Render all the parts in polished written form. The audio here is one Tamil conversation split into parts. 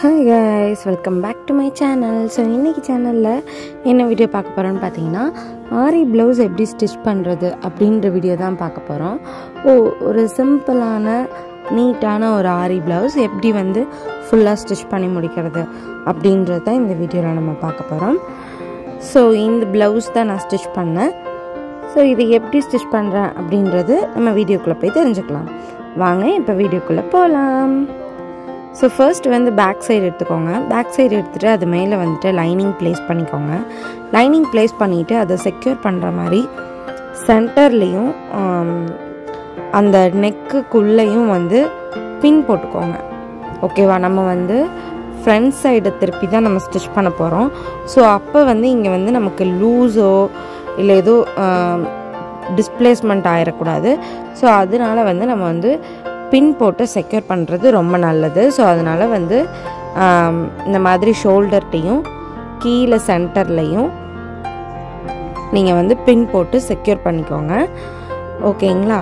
Hi guys, welcome back to my channel. So இன்னைக்கு சேனல்ல என்ன வீடியோ பார்க்க போறோம்னு பாத்தீங்கன்னா ஆரி ப்ளவுஸ் எப்படி ஸ்டிட்ச் பண்றது அப்படிங்கற வீடியோ தான் பார்க்க போறோம். ஒரு சிம்பிளான நீட்டான ஒரு ஆரி ப்ளவுஸ் எப்படி வந்து ஃபுல்லா ஸ்டிட்ச் பண்ணி முடிக்கிறது அப்படிங்கறத இந்த வீடியோல நம்ம பார்க்க போறோம். So இந்த ப்ளவுஸ் தான் நான் ஸ்டிட்ச் பண்ணேன். So இது எப்படி ஸ்டிட்ச் பண்றேன் அப்படிங்கறது நம்ம வீடியோக்குள்ள போய் தெரிஞ்சுக்கலாம். வாங்க இப்போ வீடியோக்குள்ள போலாம். So first வந்து பேக் சைடு எடுத்துக்கோங்க. பேக் சைடு எடுத்துட்டு அது மேலே வந்துட்டு லைனிங் ப்ளேஸ் பண்ணிக்கோங்க. லைனிங் ப்ளேஸ் பண்ணிவிட்டு அதை செக்யூர் பண்ணுற மாதிரி சென்டர்லேயும் அந்த நெக்குக்குள்ளேயும் வந்து பின் போட்டுக்கோங்க. ஓகேவா, நம்ம வந்து ஃப்ரண்ட் சைடை திருப்பி தான் நம்ம ஸ்டிச் பண்ண போகிறோம். ஸோ அப்போ வந்து இங்கே வந்து நமக்கு லூஸோ இல்லை ஏதோ டிஸ்பிளேஸ்மெண்ட் ஆகிடக்கூடாது. ஸோ அதனால வந்து நம்ம வந்து பின் போட்டு செக்யூர் பண்ணுறது ரொம்ப நல்லது. ஸோ அதனால் வந்து இந்த மாதிரி ஷோல்டர்ட்டையும் கீழே சென்டர்லையும் நீங்கள் வந்து பின் போட்டு செக்யூர் பண்ணிக்கோங்க. ஓகேங்களா?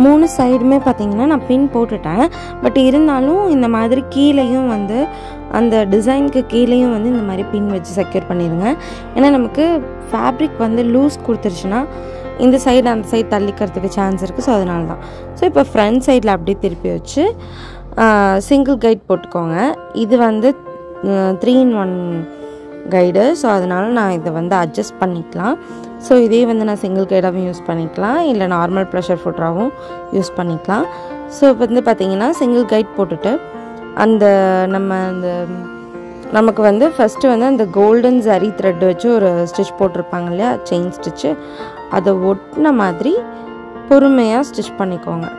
மூணு சைடுமே பார்த்தீங்கன்னா நான் பின் போட்டுட்டேன். பட் இருந்தாலும் இந்த மாதிரி கீழேயும் வந்து அந்த டிசைனுக்கு கீழேயும் வந்து இந்த மாதிரி பின் வச்சு செக்யூர் பண்ணிடுங்க. ஏன்னா நமக்கு ஃபேப்ரிக் வந்து லூஸ் கொடுத்துருச்சுன்னா இந்த சைடு அந்த சைடு தள்ளிக்கிறதுக்கு சான்ஸ் இருக்குது. ஸோ அதனால தான். ஸோ இப்போ ஃப்ரண்ட் சைடில் அப்படியே திருப்பி வச்சு சிங்கிள் கைட் போட்டுக்கோங்க. இது வந்து 3-in-1 கைடு. ஸோ அதனால் நான் இதை வந்து அட்ஜஸ்ட் பண்ணிக்கலாம். ஸோ இதே வந்து நான் சிங்கிள் கைடாகவும் யூஸ் பண்ணிக்கலாம், இல்லை நார்மல் ப்ரெஷர் ஃபுட்டராகவும் யூஸ் பண்ணிக்கலாம். ஸோ இப்போ வந்து பார்த்திங்கன்னா சிங்கிள் கைட் போட்டுட்டு அந்த நமக்கு வந்து ஃபஸ்ட்டு வந்து அந்த கோல்டன் ஜரி த்ரெட் வச்சு ஒரு ஸ்டிச் போட்டிருப்பாங்க இல்லையா, செயின் ஸ்டிச்சு, அதை ஒட்டின மாதிரி பொறுமையாக ஸ்டிச் பண்ணிக்கோங்க.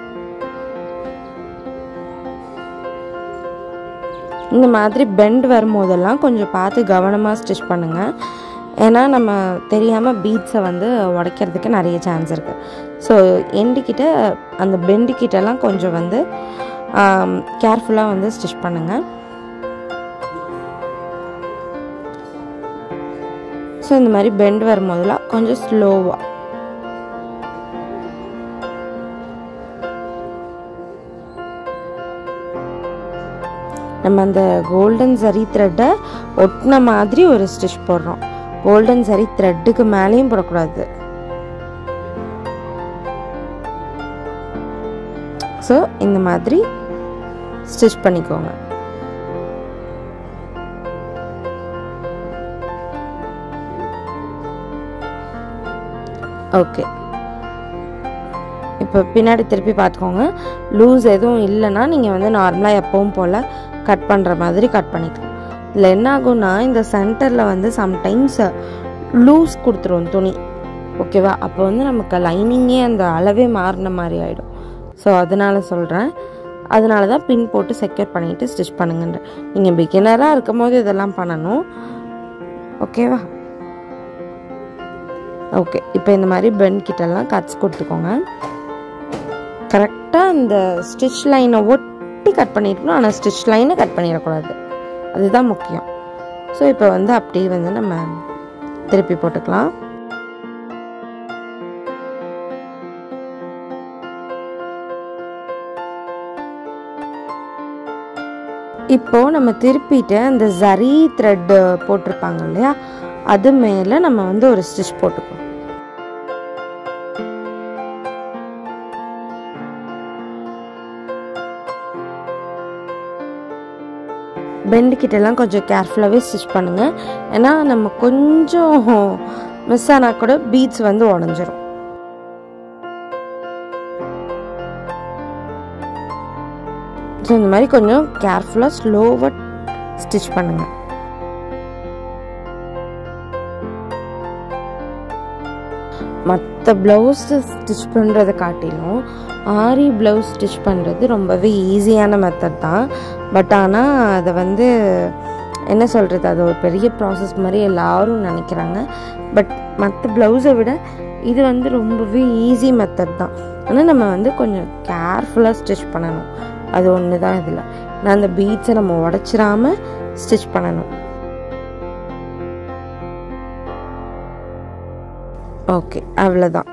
இந்த மாதிரி பெண்ட் வரும்போதெல்லாம் கொஞ்சம் பார்த்து கவனமாக ஸ்டிச் பண்ணுங்கள். ஏன்னா நம்ம தெரியாமல் பீட்ஸை வந்து உடைக்கிறதுக்கு நிறைய சான்ஸ் இருக்குது. ஸோ எண்டுக்கிட்ட அந்த பெண்டுக்கிட்டலாம் கொஞ்சம் வந்து கேர்ஃபுல்லாக வந்து ஸ்டிச் பண்ணுங்கள். ஸோ இந்த மாதிரி பெண்ட் வரும்போதெல்லாம் கொஞ்சம் ஸ்லோவாக நம்ம அந்த கோல்டன் ஜரி த்ரெட்டை ஒட்டின மாதிரி ஒரு ஸ்டிச் போடுறோம். கோல்டன் ஜரி த்ரெட்டுக்கு மேலேயும் போடக்கூடாது. ஸோ இந்த மாதிரி ஸ்டிச் பண்ணிக்கோங்க. ஓகே, இப்போ பின்னாடி திருப்பி பார்த்துக்கோங்க. லூஸ் எதுவும் இல்லைன்னா நீங்கள் வந்து நார்மலாக எப்பவும் போல் கட் பண்ணுற மாதிரி கட் பண்ணிக்கலாம். இதில் என்ன ஆகும்னா இந்த சென்டரில் வந்து சம்டைம்ஸ் லூஸ் கொடுத்துரும் துணி. ஓகேவா, அப்போ வந்து நமக்கு லைனிங்கே அந்த அளவே மாறின மாதிரி ஆகிடும். ஸோ அதனால சொல்கிறேன். அதனால தான் பின் போட்டு செக்யூர் பண்ணிவிட்டு ஸ்டிச் பண்ணுங்கன்ற. நீங்கள் பிகினராக இருக்கும் போது இதெல்லாம் பண்ணணும். ஓகேவா? ஓகே, இப்போ இந்த மாதிரி பெண்ட் கிட்டெல்லாம் கட்ஸ் கொடுத்துக்கோங்க. கரெக்டாக அந்த ஸ்டிச் லைனை ஒட்டி கட் பண்ணியிருக்கணும். ஆனால் ஸ்டிச் லைனை கட் பண்ணிடக்கூடாது, அதுதான் முக்கியம். ஸோ இப்போ வந்து அப்படியே வந்து நம்ம திருப்பி போட்டுக்கலாம். இப்போது நம்ம திருப்பிட்டு அந்த ஜரி த்ரெட்டு போட்டிருப்பாங்க இல்லையா, அது மேலே நம்ம வந்து ஒரு ஸ்டிச் போட்டுக்கோம். பெண்டு கிட்டெல்லாம் கொஞ்சம் கேர்ஃபுல்லாகவே ஸ்டிச் பண்ணுங்கள். ஏன்னா நம்ம கொஞ்சம் மிஸ் ஆனால் கூட பீட்ஸ் வந்து உடஞ்சிரும். ஸோ இந்த மாதிரி கொஞ்சம் கேர்ஃபுல்லாக ஸ்லோவாக ஸ்டிச் பண்ணுங்கள். மற்ற ப்ளவுஸ் ஸ்டிச் பண்ணுறதை காட்டிலும் ஆரி ப்ளவுஸ் ஸ்டிச் பண்ணுறது ரொம்பவே ஈஸியான மெத்தட் தான். பட் ஆனால் அதை வந்து என்ன சொல்கிறது, அது ஒரு பெரிய ப்ராசஸ் மாதிரி எல்லோரும் நினைக்கிறாங்க. பட் மற்ற ப்ளவுஸை விட இது வந்து ரொம்பவே ஈஸி மெத்தட் தான். ஆனால் நம்ம வந்து கொஞ்சம் கேர்ஃபுல்லாக ஸ்டிச் பண்ணணும். அது ஒன்று தான் இதில். நான் அந்த பீட்ஸை நம்ம உடச்சிடாமல் ஸ்டிச் பண்ணணும். ஓகே, அவ்வளோதான்.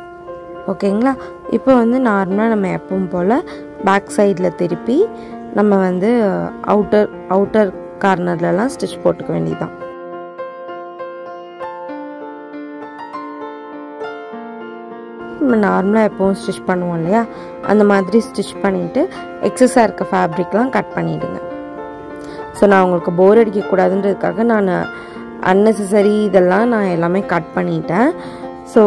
ஓகேங்களா? இப்போ வந்து நார்மலாக நம்ம எப்பவும் போல் பேக் சைடில் திருப்பி நம்ம வந்து அவுட்டர் கார்னர்லலாம் ஸ்டிச் போட்டுக்க வேண்டியதுதான். நம்ம நார்மலாக எப்போவும் ஸ்டிச் பண்ணுவோம் இல்லையா, அந்த மாதிரி ஸ்டிச் பண்ணிவிட்டு எக்ஸஸாக இருக்க ஃபேப்ரிக்லாம் கட் பண்ணிவிடுங்க. ஸோ நான் உங்களுக்கு போர் அடிக்கக்கூடாதுன்றதுக்காக நான் அன்னெசரி இதெல்லாம் நான் எல்லாமே கட் பண்ணிட்டேன். ஸோ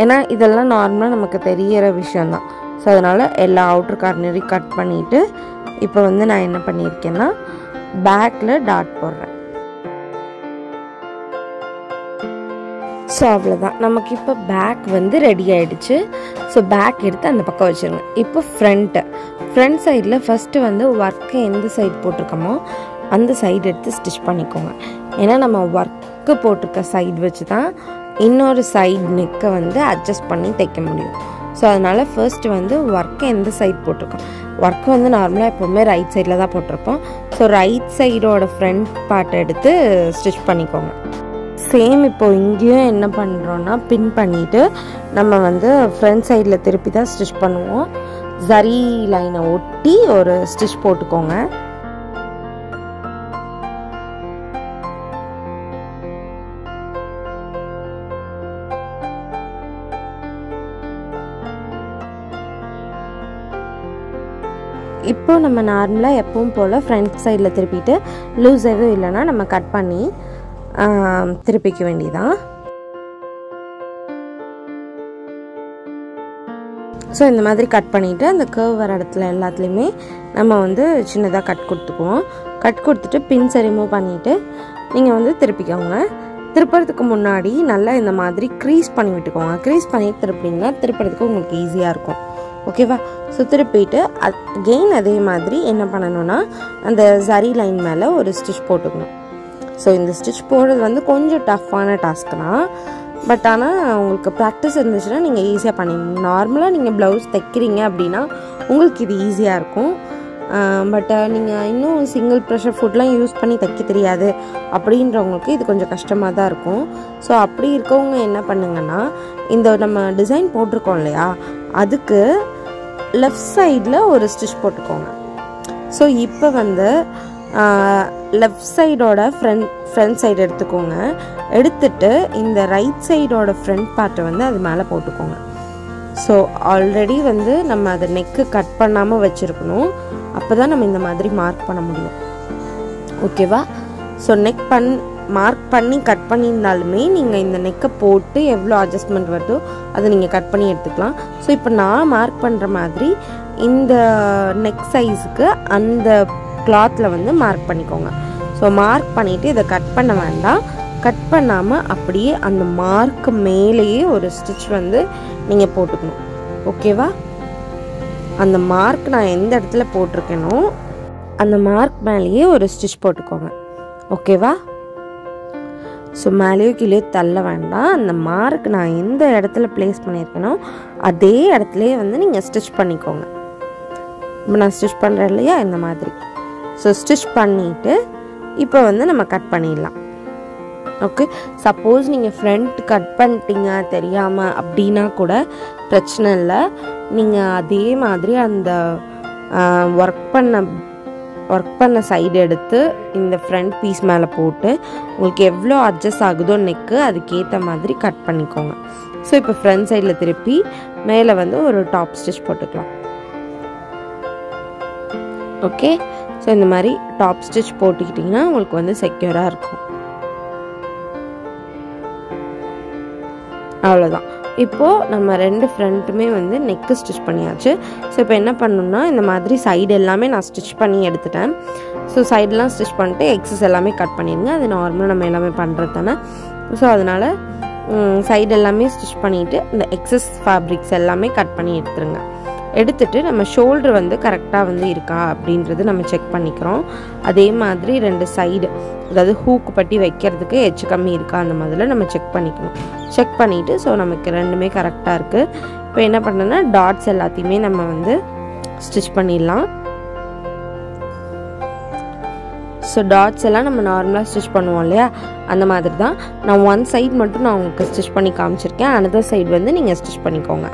ஏன்னா இதெல்லாம் நார்மலாக நமக்கு தெரிகிற விஷயந்தான். ஸோ அதனால் எல்லா அவுட்டர் கார்னரையும் கட் பண்ணிவிட்டு இப்போ வந்து நான் என்ன பண்ணியிருக்கேன்னா பேக்கில் டாட் போடுறேன். ஸோ அவ்வளோதான், நமக்கு இப்போ பேக் வந்து ரெடி ஆகிடுச்சு. ஸோ பேக் எடுத்து அந்த பக்கம் வச்சுருங்க. இப்போ ஃப்ரண்ட் சைடில் ஃபஸ்ட்டு வந்து ஒர்க்கு எந்த சைடு போட்டிருக்கோமோ அந்த சைடு எடுத்து ஸ்டிச் பண்ணிக்கோங்க. ஏன்னா நம்ம ஒர்க்கு போட்டிருக்க சைடு வச்சு தான் இன்னொரு சைடு நெக்கை வந்து அட்ஜஸ்ட் பண்ணி தைக்க முடியும். ஸோ அதனால் ஃபர்ஸ்ட் வந்து ஒர்க்கு எந்த சைடு போட்டிருக்கோம், ஒர்க்கு வந்து நார்மலாக எப்போவுமே ரைட் சைடில் தான் போட்டிருப்போம். ஸோ ரைட் சைடோட ஃப்ரண்ட் பார்ட் எடுத்து ஸ்டிச் பண்ணிக்கோங்க. சேம் இப்போ இங்கேயும் என்ன பண்ணுறோன்னா பின் பண்ணிவிட்டு நம்ம வந்து ஃப்ரண்ட் சைடில் திருப்பி தான் ஸ்டிச் பண்ணுவோம். ஜரி லைனை ஒட்டி ஒரு ஸ்டிச் போட்டுக்கோங்க. இப்போ நம்ம நார்மலாக எப்பவும் போல் ஃப்ரண்ட் சைடில் திருப்பிட்டு லூஸ் எதுவும் இல்லைன்னா நம்ம கட் பண்ணி திருப்பிக்க வேண்டியதான். ஸோ இந்த மாதிரி கட் பண்ணிவிட்டு அந்த கர்வ் வர இடத்துல எல்லாத்துலேயுமே நம்ம வந்து சின்னதாக கட் கொடுத்துக்குவோம். கட் கொடுத்துட்டு பின்ஸை ரிமூவ் பண்ணிவிட்டு நீங்கள் வந்து திருப்பிக்கோங்க. திருப்புறதுக்கு முன்னாடி நல்லா இந்த மாதிரி க்ரீஸ் பண்ணி விட்டுக்கோங்க. க்ரீஸ் பண்ணி திருப்பிங்கன்னா திருப்புறதுக்கு உங்களுக்கு ஈஸியாக இருக்கும். ஓகேவா? ஸோ திருப்பிட்டு அகெயின் அதே மாதிரி என்ன பண்ணணும்னா அந்த ஜரி லைன் மேலே ஒரு ஸ்டிச் போட்டுக்கணும். ஸோ இந்த ஸ்டிச் போடுறது வந்து கொஞ்சம் டஃப்பான டாஸ்க் தான். பட் ஆனால் உங்களுக்கு ப்ராக்டிஸ் இருந்துச்சுன்னா நீங்கள் ஈஸியாக பண்ணிடணும். நார்மலாக நீங்கள் ப்ளவுஸ் தைக்கிறீங்க அப்படின்னா உங்களுக்கு இது ஈஸியாக இருக்கும். பட் நீங்கள் இன்னும் சிங்கிள் ப்ரெஷர் ஃபுட்லாம் யூஸ் பண்ணி தைக்க தெரியாது அப்படின்றவங்களுக்கு இது கொஞ்சம் கஷ்டமாக தான் இருக்கும். ஸோ அப்படி இருக்கவங்க என்ன பண்ணுங்கன்னா இந்த நம்ம டிசைன் போட்டிருக்கோம் இல்லையா, அதுக்கு லெஃப்ட் சைடில் ஒரு ஸ்டிச் போட்டுக்கோங்க. ஸோ இப்போ வந்து லெஃப்ட் சைடோட ஃப்ரண்ட் சைடு எடுத்துக்கோங்க. எடுத்துட்டு இந்த ரைட் சைடோட ஃப்ரண்ட் பார்ட்டை வந்து அது மேலே போட்டுக்கோங்க. ஸோ ஆல்ரெடி வந்து நம்ம அதை நெக்கு கட் பண்ணாமல் வச்சுருக்கணும். அப்போ தான் நம்ம இந்த மாதிரி மார்க் பண்ண முடியும். ஓகேவா? ஸோ நெக் மார்க் பண்ணி கட் பண்ணியிருந்தாலுமே நீங்கள் இந்த நெக்கை போட்டு எவ்வளோ அட்ஜஸ்ட்மெண்ட் வருதோ அதை நீங்கள் கட் பண்ணி எடுத்துக்கலாம். ஸோ இப்போ நான் மார்க் பண்ணுற மாதிரி இந்த நெக் சைஸுக்கு அந்த கிளாத்தில் வந்து மார்க் பண்ணிக்கோங்க. ஸோ மார்க் பண்ணிவிட்டு இதை கட் பண்ண வேண்டாம். கட் பண்ணாமல் அப்படியே அந்த மார்க்கு மேலேயே ஒரு ஸ்டிச் வந்து நீங்கள் போட்டுக்கணும். ஓகேவா? அந்த மார்க் நான் எந்த இடத்துல போட்டிருக்கேனோ அந்த மார்க் மேலேயே ஒரு ஸ்டிச் போட்டுக்கோங்க. ஓகேவா? ஸோ மேலேயோ கீழே தள்ள வேண்டாம். அந்த மார்க் நான் எந்த இடத்துல ப்ளேஸ் பண்ணியிருக்கேனோ அதே இடத்துலையே வந்து நீங்கள் ஸ்டிச் பண்ணிக்கோங்க. இப்போ நான் ஸ்டிச் பண்ணுறேன் இல்லையா, இந்த மாதிரி. ஸோ ஸ்டிச் பண்ணிவிட்டு இப்போ வந்து நம்ம கட் பண்ணிடலாம். ஓகே, சப்போஸ் நீங்கள் ஃப்ரண்ட் கட் பண்ணிட்டீங்க தெரியாமல் அப்படின்னா கூட பிரச்சனை இல்லை. நீங்கள் அதே மாதிரி அந்த ஒர்க் பண்ண சைடு எடுத்து இந்த ஃப்ரண்ட் பீஸ் மேலே போட்டு உங்களுக்கு எவ்வளோ அட்ஜஸ்ட் ஆகுதோ நெக்கு அதுக்கேற்ற மாதிரி கட் பண்ணிக்கோங்க. ஸோ இப்போ ஃப்ரண்ட் சைடில் திருப்பி மேலே வந்து ஒரு டாப் ஸ்டிச் போட்டுக்கலாம். ஓகே, ஸோ இந்த மாதிரி டாப் ஸ்டிச் போட்டுக்கிட்டிங்கன்னா உங்களுக்கு வந்து செக்யூராக இருக்கும். அவ்வளோதான். இப்போது நம்ம ரெண்டு ஃப்ரண்ட்டுமே வந்து நெக்கு ஸ்டிச் பண்ணியாச்சு. ஸோ இப்போ என்ன பண்ணணும்னா இந்த மாதிரி சைடு எல்லாமே நான் ஸ்டிச் பண்ணி எடுத்துட்டேன். ஸோ சைடெலாம் ஸ்டிச் பண்ணிட்டு எக்ஸஸ் எல்லாமே கட் பண்ணிடுங்க. அது நார்மலாக நம்ம எல்லாமே பண்ணுறது தானே. ஸோ அதனால் சைடு எல்லாமே ஸ்டிச் பண்ணிவிட்டு இந்த எக்ஸஸ் ஃபேப்ரிக்ஸ் எல்லாமே கட் பண்ணி எடுத்துருங்க. எடுத்துட்டு நம்ம ஷோல்டர் வந்து கரெக்டாக வந்து இருக்கா அப்படின்றது நம்ம செக் பண்ணிக்கிறோம். அதே மாதிரி ரெண்டு சைடு, அதாவது ஹூக்கு பட்டி வைக்கிறதுக்கு எச்சு கம்மி இருக்கா அந்த மாதிரிலாம் நம்ம செக் பண்ணிக்கணும். செக் பண்ணிவிட்டு ஸோ நமக்கு ரெண்டுமே கரெக்டாக இருக்குது. இப்போ என்ன பண்ணோன்னா டாட்ஸ் எல்லாத்தையுமே நம்ம வந்து ஸ்டிச் பண்ணிடலாம். ஸோ டாட்ஸ் எல்லாம் நம்ம நார்மலாக ஸ்டிச் பண்ணுவோம் இல்லையா, அந்த மாதிரி தான். நான் ஒன் சைட் மட்டும் நான் உங்களுக்கு ஸ்டிச் பண்ணி காமிச்சிருக்கேன். அனதர் சைடு வந்து நீங்கள் ஸ்டிச் பண்ணிக்கோங்க.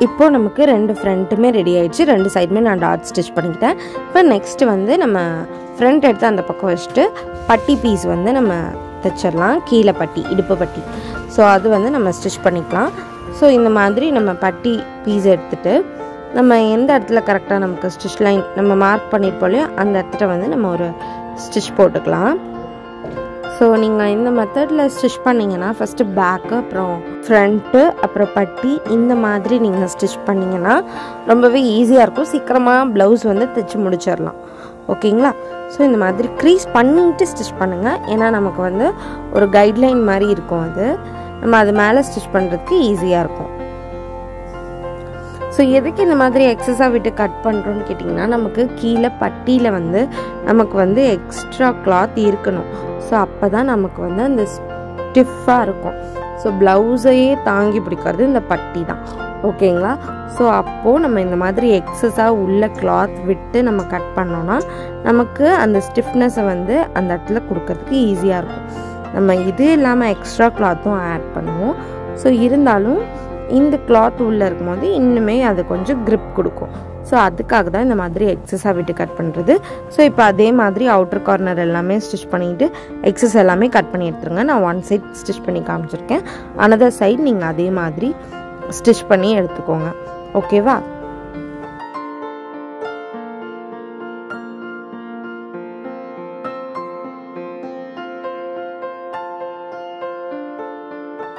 இப்போ நமக்கு ரெண்டு ஃப்ரண்ட்டுமே ரெடி ஆயிடுச்சு. ரெண்டு சைடுமே நான் டாட் ஸ்டிச் பண்ணிக்கிட்டேன். இப்போ நெக்ஸ்ட் வந்து நம்ம ஃப்ரண்ட் எடுத்து அந்த பக்கம் வச்சுட்டு பட்டி பீஸ் வந்து நம்ம தைச்சிடலாம். கீழே பட்டி, இடுப்பு பட்டி. ஸோ அது வந்து நம்ம ஸ்டிச் பண்ணிக்கலாம். ஸோ இந்த மாதிரி நம்ம பட்டி பீஸ் எடுத்துகிட்டு நம்ம எந்த இடத்துல கரெக்டாக நமக்கு ஸ்டிச் லைன் நம்ம மார்க் பண்ணியிருப்போம் இல்லையா, அந்த இடத்துல வந்து நம்ம ஒரு ஸ்டிச் போட்டுக்கலாம். ஸோ நீங்கள் இந்த மெத்தடில் ஸ்டிச் பண்ணிங்கன்னா ஃபஸ்ட்டு பேக்கு, அப்புறம் ஃப்ரண்ட்டு, அப்புறம் பட்டி, இந்த மாதிரி நீங்கள் ஸ்டிச் பண்ணிங்கன்னா ரொம்பவே ஈஸியாக இருக்கும். சீக்கிரமாக ப்ளவுஸ் வந்து தைச்சி முடிச்சிடலாம். ஓகேங்களா? ஸோ இந்த மாதிரி க்ரீஸ் பண்ணிவிட்டு ஸ்டிச் பண்ணுங்கள். ஏன்னா நமக்கு வந்து ஒரு கைட்லைன் மாதிரி இருக்கும். அது நம்ம அது மேலே ஸ்டிச் பண்ணுறதுக்கு ஈஸியாக இருக்கும். ஸோ எதுக்கு இந்த மாதிரி எக்ஸஸாக விட்டு கட் பண்ணுறோன்னு கேட்டிங்கன்னா, நமக்கு கீழே பட்டியில் வந்து நமக்கு வந்து எக்ஸ்ட்ரா கிளாத் இருக்கணும். ஸோ அப்போ தான் நமக்கு வந்து அந்த ஸ்டிஃபாக இருக்கும். ஸோ ப்ளவுஸையே தாங்கி பிடிக்கிறது இந்த பட்டி தான். ஓகேங்களா? ஸோ அப்போது நம்ம இந்த மாதிரி எக்ஸஸாக உள்ள கிளாத் விட்டு நம்ம கட் பண்ணோன்னா நமக்கு அந்த ஸ்டிஃப்னஸை வந்து அந்த இடத்துல கொடுக்கறதுக்கு ஈஸியாக இருக்கும். நம்ம இது இல்லாமல் எக்ஸ்ட்ரா கிளாத்தும் ஆட் பண்ணுவோம். ஸோ இருந்தாலும் இந்த கிளாத் உள்ளே இருக்கும்போது இன்னுமே அது கொஞ்சம் grip கொடுக்கும். ஸோ அதுக்காக தான் இந்த மாதிரி எக்ஸஸாக விட்டு கட் பண்ணுறது. ஸோ இப்போ அதே மாதிரி அவுட்டர் கார்னர் எல்லாமே ஸ்டிச் பண்ணிவிட்டு எக்ஸஸ் எல்லாமே கட் பண்ணி எடுத்துருங்க. நான் ஒன் சைட் ஸ்டிச் பண்ணி காமிச்சிருக்கேன். அனதர் சைட் நீங்கள் அதே மாதிரி ஸ்டிச் பண்ணி எடுத்துக்கோங்க. ஓகேவா?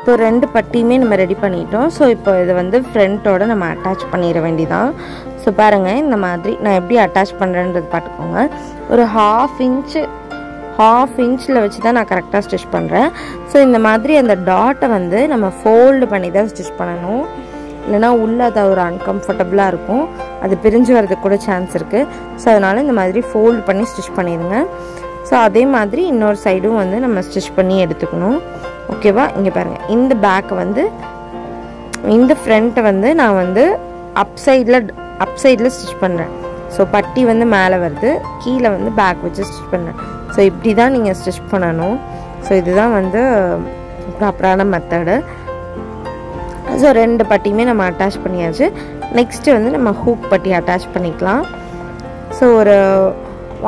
இப்போ ரெண்டு பட்டியுமே நம்ம ரெடி பண்ணிட்டோம். ஸோ இப்போ இதை வந்து ஃப்ரண்ட்டோட நம்ம அட்டாச் பண்ணிட வேண்டியதான். ஸோ பாருங்கள், இந்த மாதிரி நான் எப்படி அட்டாச் பண்ணுறேன்றது பார்த்துக்கோங்க. ஒரு ஹாஃப் இன்ச்சில் வச்சு தான் நான் கரெக்டாக ஸ்டிச் பண்ணுறேன். ஸோ இந்த மாதிரி அந்த டாட்டை வந்து நம்ம ஃபோல்டு பண்ணி தான் ஸ்டிச் பண்ணணும். இல்லைனா உள்ளே அது ஒரு அன்கம்ஃபர்டபுளாக இருக்கும். அது பிரிஞ்சு வரதுக்கு கூட சான்ஸ் இருக்குது. ஸோ அதனால் இந்த மாதிரி ஃபோல்டு பண்ணி ஸ்டிச் பண்ணிடுங்க. ஸோ அதே மாதிரி இன்னொரு சைடும் வந்து நம்ம ஸ்டிச் பண்ணி எடுத்துக்கணும். ஓகேவா? இங்கே பாருங்கள், இந்த பேக்கை வந்து இந்த ஃப்ரண்ட்டை வந்து நான் வந்து அப் சைடில் ஸ்டிச் பண்ணுறேன். ஸோ பட்டி வந்து மேலே வருது, கீழே வந்து பேக் வச்சு ஸ்டிச் பண்ணுறேன். ஸோ இப்படி தான் நீங்கள் ஸ்டிச் பண்ணணும். ஸோ இதுதான் வந்து ப்ராப்பரான மெத்தடு. ஸோ ரெண்டு பட்டியுமே நம்ம அட்டாச் பண்ணியாச்சு. நெக்ஸ்ட்டு வந்து நம்ம ஹூக் பட்டி அட்டாச் பண்ணிக்கலாம். ஸோ ஒரு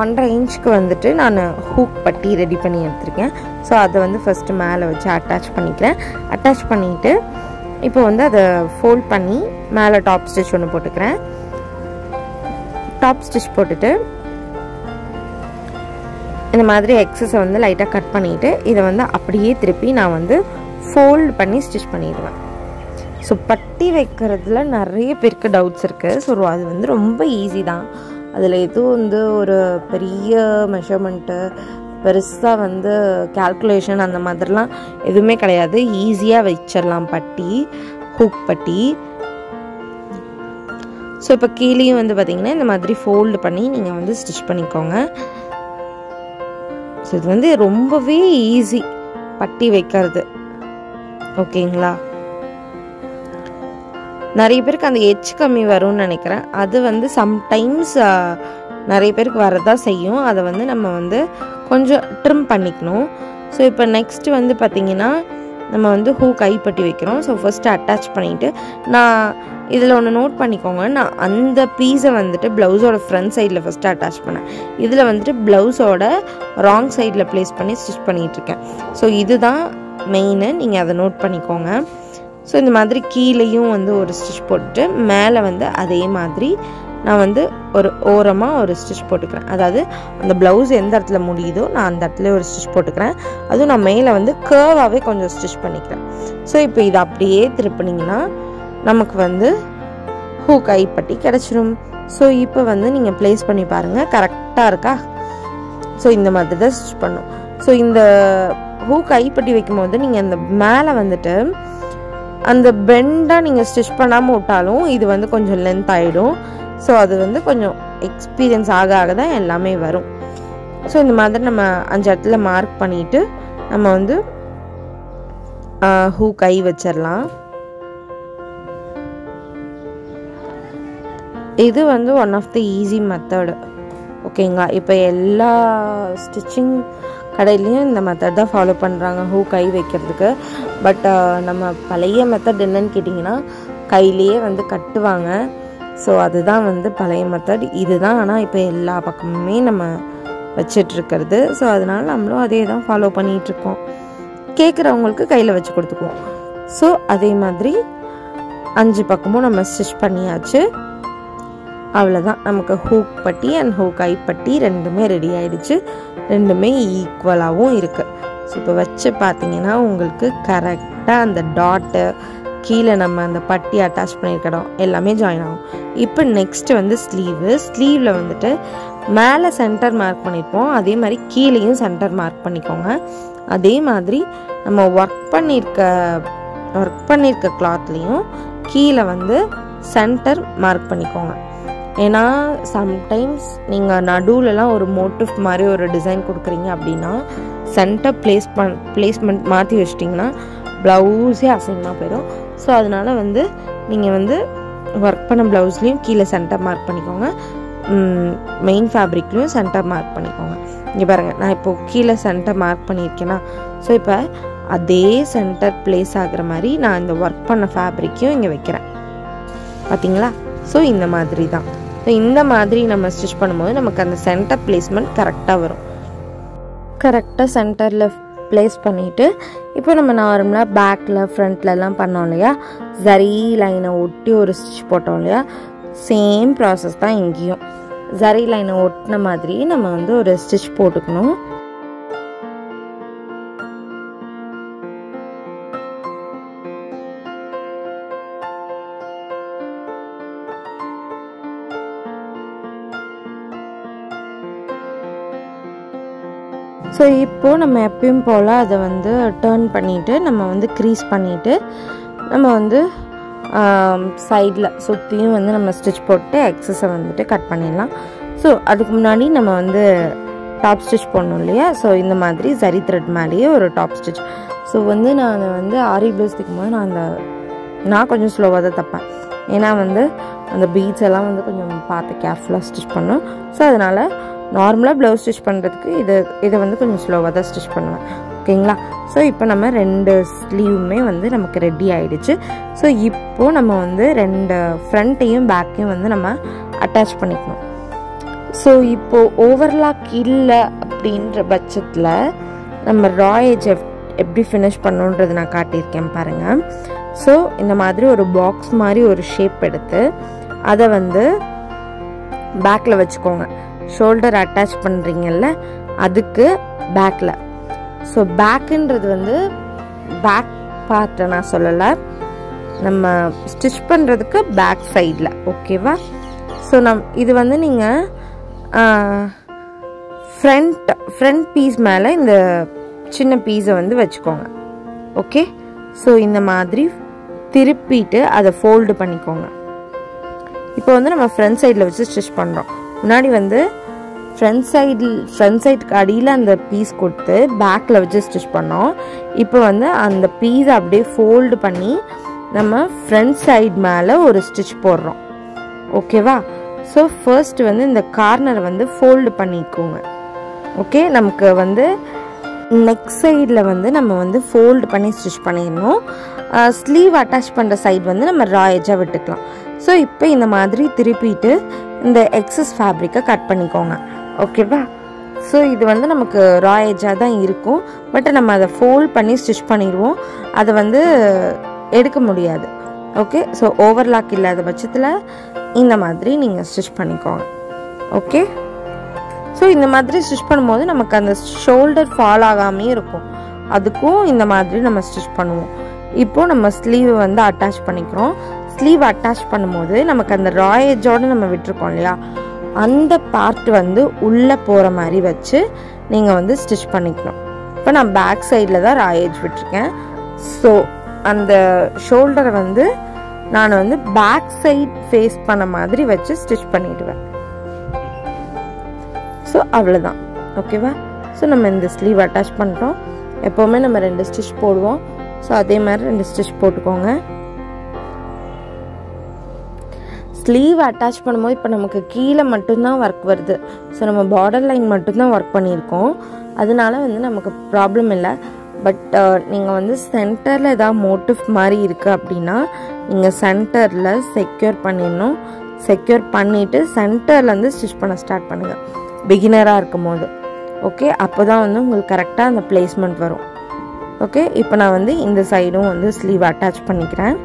1.5 இன்ச்சுக்கு வந்துட்டு நான் ஹூக் பட்டி ரெடி பண்ணி எடுத்திருக்கேன். ஸோ அதை வந்து ஃபஸ்ட்டு மேலே வச்சு அட்டாச் பண்ணிக்கிறேன். அட்டாச் பண்ணிவிட்டு இப்போ வந்து அதை ஃபோல்ட் பண்ணி மேலே டாப் ஸ்டிச் ஒன்று போட்டுக்கிறேன். டாப் ஸ்டிச் போட்டுட்டு இந்த மாதிரி எக்ஸஸை வந்து லைட்டாக கட் பண்ணிவிட்டு இதை வந்து அப்படியே திருப்பி நான் வந்து ஃபோல்டு பண்ணி ஸ்டிச் பண்ணிடுவேன். ஸோ பட்டி வைக்கிறதுல நிறைய பேருக்கு டவுட்ஸ் இருக்குது. ஸோ அது வந்து ரொம்ப ஈஸி தான். அதில் எதுவும் வந்து ஒரு பெரிய மெஷர்மெண்ட்டு, பெருசாக வந்து கால்குலேஷன் அந்த மாதிரிலாம் எதுவுமே கிடையாது. ஈஸியாக வச்சிடலாம் பட்டி, ஹூக் பட்டி. ஸோ இப்போ கீழேயும் வந்து பார்த்திங்கன்னா இந்த மாதிரி ஃபோல்டு பண்ணி நீங்கள் வந்து ஸ்டிச் பண்ணிக்கோங்க. ஸோ இது வந்து ரொம்பவே ஈஸி பட்டி வைக்கிறது. ஓகேங்களா? நிறைய பேருக்கு அந்த எட்ஜ் கம்மி வரும்னு நினைக்கிறேன். அது வந்து சம்டைம்ஸ் நிறைய பேருக்கு வரதான் செய்யும். அதை வந்து நம்ம வந்து கொஞ்சம் ட்ரிம் பண்ணிக்கணும். ஸோ இப்போ நெக்ஸ்ட்டு வந்து பார்த்திங்கன்னா நம்ம வந்து ஹூக் கைப்பட்டி வைக்கிறோம். ஸோ ஃபஸ்ட்டு அட்டாச் பண்ணிவிட்டு நான் இதில் ஒன்று நோட் பண்ணிக்கோங்க. நான் அந்த பீஸை வந்துட்டு ப்ளவுஸோட ஃப்ரண்ட் சைடில் ஃபஸ்ட்டு அட்டாச் பண்ணேன். இதில் வந்துட்டு ப்ளவுஸோட ராங் சைடில் ப்ளேஸ் பண்ணி ஸ்டிச் பண்ணிகிட்ருக்கேன். ஸோ இதுதான் மெயினு, நீங்கள் அதை நோட் பண்ணிக்கோங்க. ஸோ இந்த மாதிரி கீழேயும் வந்து ஒரு ஸ்டிச் போட்டுட்டு மேலே வந்து அதே மாதிரி நான் வந்து ஒரு ஓரமாக ஒரு ஸ்டிச் போட்டுக்கிறேன். அதாவது அந்த ப்ளவுஸ் எந்த இடத்துல முடியுதோ நான் அந்த இடத்துல ஒரு ஸ்டிச் போட்டுக்கிறேன். அதுவும் நான் மேலே வந்து கர்வாகவே கொஞ்சம் ஸ்டிச் பண்ணிக்கிறேன். ஸோ இப்போ இதை அப்படியே திருப்பினீங்கன்னா நமக்கு வந்து ஹூக் கைப்பட்டி கிடச்சிரும். ஸோ இப்போ வந்து நீங்கள் ப்ளேஸ் பண்ணி பாருங்கள், கரெக்டாக இருக்கா? ஸோ இந்த மாதிரி தான் ஸ்டிச் பண்ணும். ஸோ இந்த ஹூக் கைப்பட்டி வைக்கும்போது நீங்கள் அந்த மேலே வந்துட்டு அந்த பெண்டாக நீங்கள் ஸ்டிச் பண்ணாமல் விட்டாலும் இது வந்து கொஞ்சம் லென்த் ஆகிடும். ஸோ அது வந்து கொஞ்சம் எக்ஸ்பீரியன்ஸ் ஆக ஆக தான் எல்லாமே வரும். ஸோ இந்த மாதிரி நம்ம 5 இடத்துல மார்க் பண்ணிவிட்டு நம்ம வந்து ஹூக் கை வச்சிடலாம். இது வந்து one of the easy method. ஓகேங்களா, இப்போ எல்லா ஸ்டிச்சிங் கடையிலையும் இந்த மெத்தட் தான் ஃபாலோ பண்ணுறாங்க ஹூக் கை வைக்கிறதுக்கு. பட் நம்ம பழைய மெத்தட் என்னன்னு கேட்டிங்கன்னா கையிலேயே வந்து கட்டுவாங்க. ஸோ அதுதான் வந்து பழைய மெத்தட். இதுதான் ஆனால் இப்போ எல்லா பக்கமுமே நம்ம வச்சிட்ருக்கிறது. ஸோ அதனால் நம்மளும் அதே தான் ஃபாலோ பண்ணிகிட்ருக்கோம். கேட்குறவங்களுக்கு கையில் வச்சு கொடுத்துக்குவோம். ஸோ அதே மாதிரி 5 பக்கமும் நம்ம ஸ்டிச் பண்ணியாச்சு. அவ்வளோதான், நமக்கு ஹூக் பட்டி அண்ட் ஹூக் ஐ பட்டி ரெண்டுமே ரெடி ஆகிடுச்சு. ரெண்டுமே ஈக்குவலாகவும் இருக்குது. ஸோ இப்போ வச்சு பார்த்தீங்கன்னா உங்களுக்கு கரெக்டாக அந்த டாட்டு கீழே நம்ம அந்த பட்டி அட்டாச் பண்ணியிருக்கோம் எல்லாமே ஜாயின் ஆகும். இப்போ நெக்ஸ்ட்டு வந்து ஸ்லீவில் வந்துட்டு மேலே சென்டர் மார்க் பண்ணியிருப்போம். அதே மாதிரி கீழேயும் சென்டர் மார்க் பண்ணிக்கோங்க. அதே மாதிரி நம்ம ஒர்க் பண்ணியிருக்க கிளாத்லேயும் கீழே வந்து சென்டர் மார்க் பண்ணிக்கோங்க. ஏன்னா சம்டைம்ஸ் நீங்கள் நடுவுலலாம் ஒரு மோட்டிவ் மாதிரி ஒரு டிசைன் கொடுக்குறீங்க அப்படின்னா சென்டர் பிளேஸ்மெண்ட் மாற்றி வச்சிட்டிங்கன்னா ப்ளவுஸே அசிங்கமாக போயிடும். ஸோ அதனால் வந்து நீங்கள் வந்து ஒர்க் பண்ண ப்ளவுஸ்லேயும் கீழே சென்டர் மார்க் பண்ணிக்கோங்க, மெயின் ஃபேப்ரிக்லேயும் சென்டர் மார்க் பண்ணிக்கோங்க. இங்கே பாருங்கள், நான் இப்போது கீழே சென்டர் மார்க் பண்ணியிருக்கேன்னா ஸோ இப்போ அதே சென்டர் பிளேஸ் ஆகிற மாதிரி நான் இந்த ஒர்க் பண்ண ஃபேப்ரிக்கையும் இங்கே வைக்கிறேன். பார்த்தீங்களா? ஸோ இந்த மாதிரி தான். ஸோ இந்த மாதிரி நம்ம ஸ்டிச் பண்ணும்போது நமக்கு அந்த சென்டர் பிளேஸ்மெண்ட் கரெக்டாக வரும். கரெக்டாக சென்டரில் ப்ளேஸ் பண்ணிவிட்டு இப்போ நம்ம நார்மலாக பேக்கில் ஃப்ரண்ட்லலாம் பண்ணோம் இல்லையா, ஜரி லைனை ஒட்டி ஒரு ஸ்டிச் போட்டோம் இல்லையா, சேம் ப்ராசஸ் தான் இங்கேயும். ஜரி லைனை ஒட்டின மாதிரி நம்ம வந்து ஒரு ஸ்டிச் போட்டுக்கணும். ஸோ இப்போது நம்ம எப்பயும் போல் அதை வந்து டர்ன் பண்ணிவிட்டு நம்ம வந்து க்ரீஸ் பண்ணிவிட்டு நம்ம வந்து சைடில் சுற்றியும் வந்து நம்ம ஸ்டிச் போட்டு எக்ஸஸை வந்துட்டு கட் பண்ணிடலாம். ஸோ அதுக்கு முன்னாடி நம்ம வந்து டாப் ஸ்டிச் போடணும் இல்லையா. ஸோ இந்த மாதிரி ஜரி த்ரெட் மேலேயே ஒரு டாப் ஸ்டிச். ஸோ வந்து நான் வந்து ஆரி ப்ளவுஸ் தைக்கும்போது நான் கொஞ்சம் ஸ்லோவாக தான் தைப்பேன். ஏன்னா வந்து அந்த பீட்ஸ் எல்லாம் வந்து கொஞ்சம் பார்த்து கேர்ஃபுல்லாக ஸ்டிச் பண்ணணும். ஸோ அதனால் நார்மலாக ப்ளவுஸ் ஸ்டிச் பண்ணுறதுக்கு இதை வந்து கொஞ்சம் ஸ்லோவாக தான் ஸ்டிச் பண்ணுவேன். ஓகேங்களா? ஸோ இப்போ நம்ம 2 ஸ்லீவுமே வந்து நமக்கு ரெடி ஆகிடுச்சு. ஸோ இப்போது நம்ம வந்து 2 ஃப்ரண்ட்டையும் பேக்கையும் வந்து நம்ம அட்டாச் பண்ணிக்கணும். ஸோ இப்போது ஓவர்லாக் இல்லை அப்படின்ற பட்சத்தில் நம்ம ராயேஜ் எப்படி ஃபினிஷ் பண்ணணுன்றது நான் காட்டியிருக்கேன் பாருங்கள். ஸோ இந்த மாதிரி ஒரு பாக்ஸ் மாதிரி ஒரு ஷேப் எடுத்து அதை வந்து பேக்கில் வச்சுக்கோங்க. ஷோல்டர் அட்டாச் பண்ணுறீங்கல்ல அதுக்கு பேக்கில். ஸோ பேக்குன்றது வந்து பேக் பார்ட்டை நான் சொல்லலை, நம்ம ஸ்டிச் பண்ணுறதுக்கு பேக் சைடில். ஓகேவா? ஸோ இது வந்து நீங்கள் ஃப்ரண்ட் பீஸ் மேலே இந்த சின்ன பீஸை வந்து வச்சுக்கோங்க. ஓகே? ஸோ இந்த மாதிரி திருப்பிட்டு அதை ஃபோல்டு பண்ணிக்கோங்க. இப்போ வந்து நம்ம ஃப்ரண்ட் சைடில் வச்சு ஸ்டிச் பண்ணுறோம். முன்னாடி வந்து ஃப்ரண்ட் சைடுக்கு அடியில் அந்த பீஸ் கொடுத்து பேக்கில் வச்சு ஸ்டிச் பண்ணோம். இப்போ வந்து அந்த பீஸை அப்படியே ஃபோல்டு பண்ணி நம்ம ஃப்ரண்ட் சைடு மேலே ஒரு ஸ்டிச் போடுறோம். ஓகேவா? ஸோ ஃபர்ஸ்ட் வந்து இந்த கார்னர் வந்து ஃபோல்டு பண்ணிக்கோங்க. ஓகே, நமக்கு வந்து நெக் சைடில் வந்து நம்ம வந்து ஃபோல்டு பண்ணி ஸ்டிச் பண்ணிடணும். ஸ்லீவ் அட்டாச் பண்ணுற சைடு வந்து நம்ம ராயேஜாக விட்டுக்கலாம். ஸோ இப்போ இந்த மாதிரி திருப்பிட்டு இந்த எக்ஸஸ் ஃபேப்ரிக்கை கட் பண்ணிக்கோங்க. ஓகேவா? ஸோ இது வந்து நமக்கு ராயேஜாக தான் இருக்கும். பட் நம்ம அதை ஃபோல்ட் பண்ணி ஸ்டிச் பண்ணிடுவோம். அதை வந்து எடுக்க முடியாது. ஓகே? ஸோ ஓவர்லாக் இல்லாத பட்சத்தில் இந்த மாதிரி நீங்கள் ஸ்டிச் பண்ணிக்கோங்க. ஓகே? ஸோ இந்த மாதிரி ஸ்டிச் பண்ணும்போது நமக்கு அந்த ஷோல்டர் ஃபால் ஆகாமே இருக்கும். அதுக்கும் இந்த மாதிரி நம்ம ஸ்டிச் பண்ணுவோம். இப்போது நம்ம ஸ்லீவ் வந்து அட்டாச் பண்ணிக்கிறோம். ஸ்லீவ் அட்டாச் பண்ணும்போது நமக்கு அந்த ராயேஜோடு நம்ம விட்டுருக்கோம் இல்லையா, அந்த பார்ட் வந்து உள்ளே போகிற மாதிரி வச்சு நீங்கள் வந்து ஸ்டிச் பண்ணிக்கணும். இப்போ நான் பேக் சைடில் தான் ராயேஜ் விட்டுருக்கேன். ஸோ அந்த ஷோல்டரை வந்து நான் வந்து பேக் சைட் ஃபேஸ் பண்ண மாதிரி வச்சு ஸ்டிச் பண்ணிடுவேன். ஸோ அவ்வளோதான். ஓகேவா? ஸோ நம்ம இந்த ஸ்லீவ் அட்டாச் பண்ணிட்டோம். எப்போவுமே நம்ம 2 ஸ்டிச் போடுவோம். ஸோ அதே மாதிரி 2 ஸ்டிச் போட்டுக்கோங்க. ஸ்லீவ் அட்டாச் பண்ணும்போது இப்போ நமக்கு கீழே மட்டும்தான் ஒர்க் வருது. ஸோ நம்ம பார்டர் லைன் மட்டும்தான் ஒர்க் பண்ணியிருக்கோம். அதனால வந்து நமக்கு ப்ராப்ளம் இல்லை. பட் நீங்கள் வந்து சென்டரில் ஏதாவது மோட்டிவ் மாதிரி இருக்குது அப்படின்னா நீங்கள் சென்டரில் செக்யூர் பண்ணிடணும். செக்யூர் பண்ணிவிட்டு சென்டர்லேருந்து ஸ்டிச் பண்ண ஸ்டார்ட் பண்ணுங்கள் பிகினராக இருக்கும் போது. ஓகே? அப்போ தான் வந்து உங்களுக்கு கரெக்டாக அந்த பிளேஸ்மெண்ட் வரும். ஓகே? இப்போ நான் வந்து இந்த சைடும் வந்து ஸ்லீவ் அட்டாச் பண்ணிக்கிறேன்.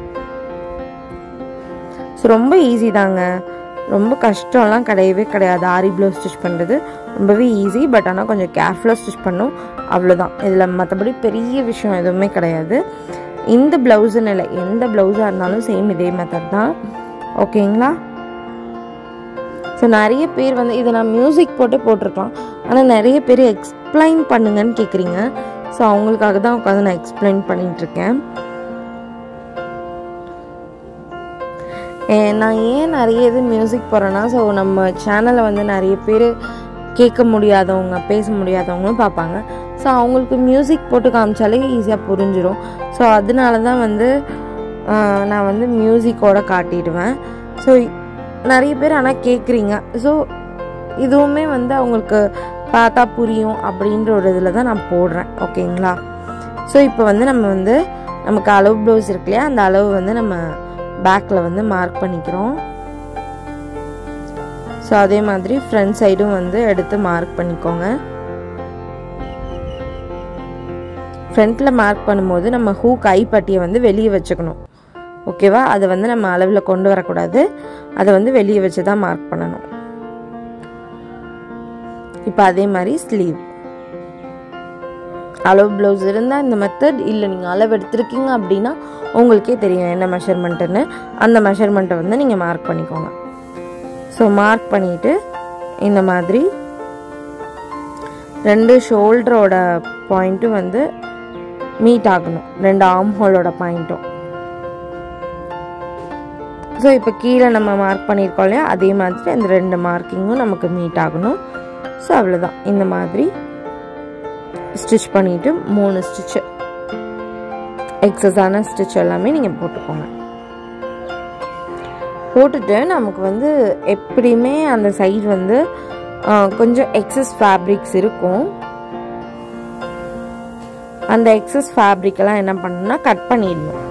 ஸோ ரொம்ப ஈஸி தாங்க, ரொம்ப கஷ்டம்லாம் கிடையவே கிடையாது. ஆரி ப்ளவுஸ் ஸ்டிச் பண்ணுறது ரொம்பவே ஈஸி. பட் ஆனால் கொஞ்சம் கேர்ஃபுல்லாக ஸ்டிச் பண்ணும், அவ்வளோதான். இதில் மற்றபடி பெரிய விஷயம் எதுவுமே கிடையாது. இந்த ப்ளவுஸுன்னு இல்லை, எந்த ப்ளவுஸாக இருந்தாலும் சேம் இதே மெத்தட் தான். ஓகேங்களா? ஸோ நிறைய பேர் வந்து இதை நான் மியூசிக் போட்டிருக்கலாம். ஆனால் நிறைய பேர் எக்ஸ்பிளைன் பண்ணுங்கன்னு கேட்குறீங்க. ஸோ அவங்களுக்காக தான் உட்காந்து நான் எக்ஸ்பிளைன் பண்ணிகிட்ருக்கேன். நான் ஏன் நிறைய இது மியூசிக் போடுறேன்னா, ஸோ நம்ம சேனலை வந்து நிறைய பேர் கேட்க முடியாதவங்க, பேச முடியாதவங்களும் பார்ப்பாங்க. ஸோ அவங்களுக்கு மியூசிக் போட்டு காமிச்சாலே ஈஸியாக புரிஞ்சிடும். ஸோ அதனால தான் வந்து நான் வந்து மியூசிக்கோடு காட்டிடுவேன். ஸோ நிறைய பேர் ஆனால் கேட்குறீங்க. ஸோ இதுவுமே வந்து அவங்களுக்கு பார்த்தா புரியும் அப்படின்ற ஒரு இதில் தான் நான் போடுறேன். ஓகேங்களா? ஸோ இப்போ வந்து நமக்கு அளவு ப்ளவுஸ் இருக்கு இல்லையா, அந்த அளவு வந்து நம்ம பேக்கில் வந்து மார்க் பண்ணிக்கிறோம். ஸோ அதே மாதிரி ஃப்ரண்ட் சைடும் வந்து எடுத்து மார்க் பண்ணிக்கோங்க. ஃப்ரண்ட்டில் மார்க் பண்ணும்போது நம்ம ஹூக் ஐப்பட்டியை வந்து வெளியே வச்சுக்கணும். ஓகேவா? அதை வந்து நம்ம அளவில் கொண்டு வரக்கூடாது, அதை வந்து வெளியே வச்சு தான் மார்க் பண்ணணும். இப்போ அதே மாதிரி ஸ்லீவ் அளவு ப்ளவுஸ் இருந்தால் இந்த மெத்தட், இல்லை நீங்கள் அளவு எடுத்துருக்கீங்க அப்படின்னா உங்களுக்கே தெரியும் என்ன மெஷர்மெண்ட்டுன்னு. அந்த மெஷர்மெண்ட்டை வந்து நீங்கள் மார்க் பண்ணிக்கோங்க. ஸோ மார்க் பண்ணிவிட்டு இந்த மாதிரி 2 ஷோல்டரோட பாயிண்ட்டும் வந்து மீட் ஆகணும், 2 ஆர்ம் ஹோலோட பாயிண்ட்டும். ஸோ இப்போ கீழே நம்ம மார்க் பண்ணியிருக்கோம் இல்லையா, அதே மாதிரி அந்த 2 மார்க்கிங்கும் நமக்கு மீட் ஆகணும். ஸோ அவ்வளோதான். இந்த மாதிரி ஸ்டிச் பண்ணிவிட்டு 3 ஸ்டிச்சு எக்ஸஸான ஸ்டிச் எல்லாமே நீங்கள் போட்டுக்கோங்க. போட்டுட்டு நமக்கு வந்து எப்படியுமே அந்த சைடு வந்து கொஞ்சம் எக்ஸஸ் ஃபேப்ரிக்ஸ் இருக்கும். அந்த எக்ஸஸ் ஃபேப்ரிக்கெல்லாம் என்ன பண்ணணும்னா கட் பண்ணிடணும்.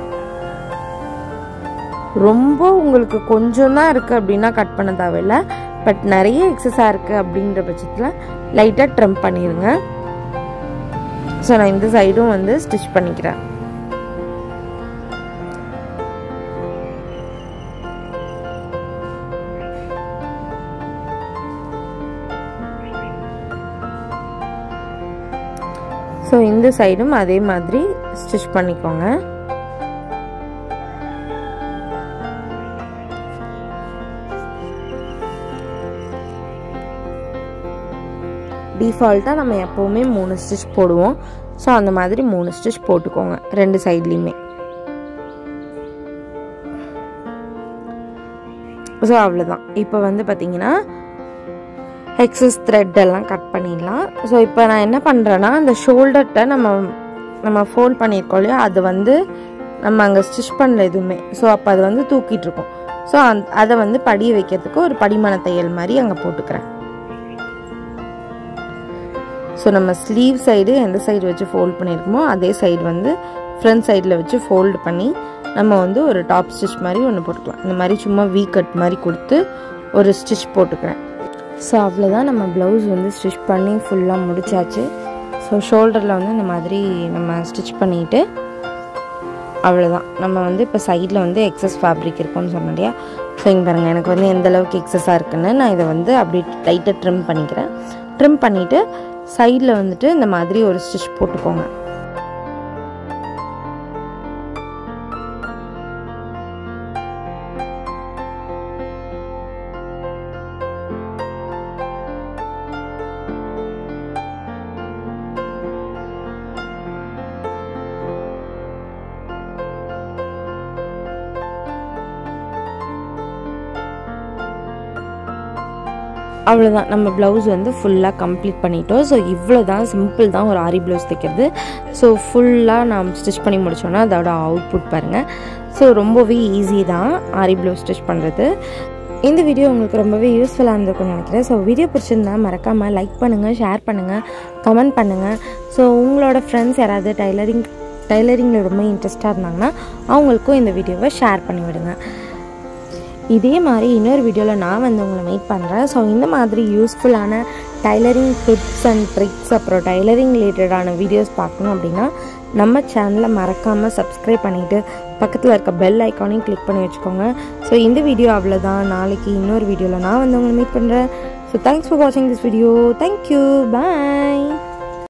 ரொம்ப உங்களுக்கு கொஞ்சம் தான் இருக்குது அப்படின்னா கட் பண்ண தேவையில்லை. பட் நிறைய எக்ஸஸாக இருக்குது அப்படின்ற பட்சத்தில் லைட்டாக ட்ரிம் பண்ணிடுங்க. ஸோ நான் இந்த சைடும் வந்து ஸ்டிச் பண்ணிக்கிறேன். ஸோ இந்த சைடும் அதே மாதிரி ஸ்டிச் பண்ணிக்கோங்க. டிஃபால்ட்டாக நம்ம எப்போவுமே 3 ஸ்டிச் போடுவோம். ஸோ அந்த மாதிரி 3 ஸ்டிச் போட்டுக்கோங்க 2 சைட்லேயுமே. ஸோ அவ்வளோதான். இப்போ வந்து பார்த்திங்கன்னா எக்ஸஸ் த்ரெட் எல்லாம் கட் பண்ணிடலாம். ஸோ இப்போ நான் என்ன பண்ணுறேன்னா, அந்த ஷோல்டர்கிட்ட நம்ம ஃபோல்ட் பண்ணியிருக்கோம் இல்லையா, அது வந்து நம்ம அங்கே ஸ்டிச் பண்ணல எதுவுமே. ஸோ அப்போ அது வந்து தூக்கிட்டுருக்கோம். ஸோ அதை வந்து படிய வைக்கிறதுக்கு ஒரு படிமான தையல் மாதிரி அங்கே போட்டுக்கிறேன். ஸோ நம்ம ஸ்லீவ் சைடு எந்த சைடு வச்சு ஃபோல்ட் பண்ணியிருக்கோமோ அதே சைடு வந்து ஃப்ரண்ட் சைடில் வச்சு ஃபோல்டு பண்ணி நம்ம வந்து ஒரு டாப் ஸ்டிச் மாதிரி ஒன்று போட்டுக்கலாம். இந்த மாதிரி சும்மா வீ கட் மாதிரி கொடுத்து ஒரு ஸ்டிச் போட்டுக்கிறேன். ஸோ அவ்வளோதான். நம்ம ப்ளவுஸ் வந்து ஸ்டிச் பண்ணி ஃபுல்லாக முடிச்சாச்சு. ஸோ ஷோல்டரில் வந்து இந்த மாதிரி நம்ம ஸ்டிச் பண்ணிவிட்டு அவ்வளோதான். நம்ம வந்து இப்போ சைடில் வந்து எக்ஸஸ் ஃபேப்ரிக் இருக்குன்னு சொன்னோம் இல்லையா. ஸோ இங்கே பாருங்கள், எனக்கு வந்து எந்தளவுக்கு எக்ஸஸாக இருக்குன்னு நான் இதை வந்து அப்படி லைட்டாக ட்ரிம் பண்ணிக்கிறேன். ட்ரிம் பண்ணிவிட்டு சைடில் வந்துட்டு இந்த மாதிரி ஒரு ஸ்டிச் போட்டுக்கோங்க. அவ்வளோதான், நம்ம ப்ளவுஸ் வந்து ஃபுல்லாக கம்ப்ளீட் பண்ணிட்டோம். ஸோ இவ்வளோ தான், சிம்பிள் தான் ஒரு ஆரி ப்ளவுஸ் தைக்கிறது. ஸோ ஃபுல்லாக நான் ஸ்டிச் பண்ணி முடித்தோன்னா அதோட அவுட்புட் பாருங்கள். ஸோ ரொம்பவே ஈஸி தான் ஆரி ப்ளவுஸ் ஸ்டிச் பண்ணுறது. இந்த வீடியோ உங்களுக்கு ரொம்பவே யூஸ்ஃபுல்லாக இருந்திருக்கும்னு நினைக்கிறேன். ஸோ வீடியோ பிடிச்சிருந்தா மறக்காமல் லைக் பண்ணுங்கள், ஷேர் பண்ணுங்கள், கமெண்ட் பண்ணுங்கள். ஸோ உங்களோட ஃப்ரெண்ட்ஸ் யாராவது டைலரிங்கில் ரொம்ப இன்ட்ரெஸ்ட்டாக இருந்தாங்கன்னா அவங்களுக்கும் இந்த வீடியோவை ஷேர் பண்ணி விடுங்க. இதே மாதிரி இன்னொரு வீடியோவில் நான் வந்து உங்களை மீட் பண்ணுறேன். ஸோ இந்த மாதிரி யூஸ்ஃபுல்லான டைலரிங் டிப்ஸ் அண்ட் ட்ரிக்ஸ் அப்புறம் டைலரிங் ரிலேட்டடான வீடியோஸ் பார்க்கணும் அப்படின்னா நம்ம சேனலை மறக்காமல் சப்ஸ்கிரைப் பண்ணிவிட்டு பக்கத்தில் இருக்க பெல் ஐக்கானையும் கிளிக் பண்ணி வச்சுக்கோங்க. ஸோ இந்த வீடியோ அவ்வளோதான். நாளைக்கு இன்னொரு வீடியோவில் நான் வந்து உங்களை மீட் பண்ணுறேன். ஸோ தேங்க்ஸ் ஃபார் வாட்சிங் திஸ் வீடியோ. Thank you, bye.